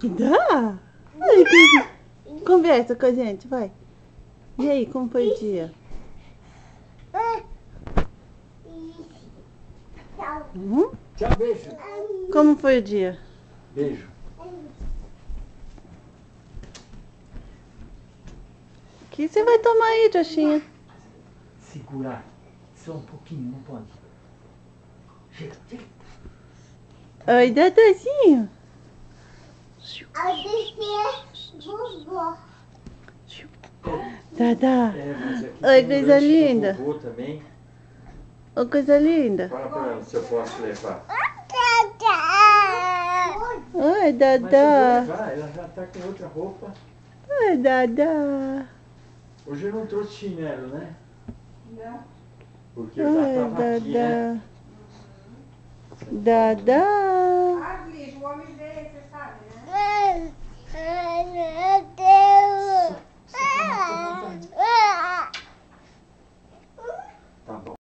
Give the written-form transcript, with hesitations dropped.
Dá? Ai, conversa com a gente, vai. E aí, como foi o dia? Tchau, beijo. Como foi o dia? Beijo. O que você vai tomar aí, Joshinha? Segurar. Só um pouquinho, não pode. Chega, chega. Oi, Dadazinho. Dada. Mas aqui Oi, tem coisa lanche do linda. vovô também. Ô, coisa linda. Fala pra ela se eu posso levar. Oi, Mas eu vou Dada. levar, ela já tá com outra roupa. Oi, Dada. Hoje eu não trouxe chinelo, né? Não. Porque eu já Oi, tava aqui, né? Dada. Dada. Ah, Glis, o homem veio, você sabe, né?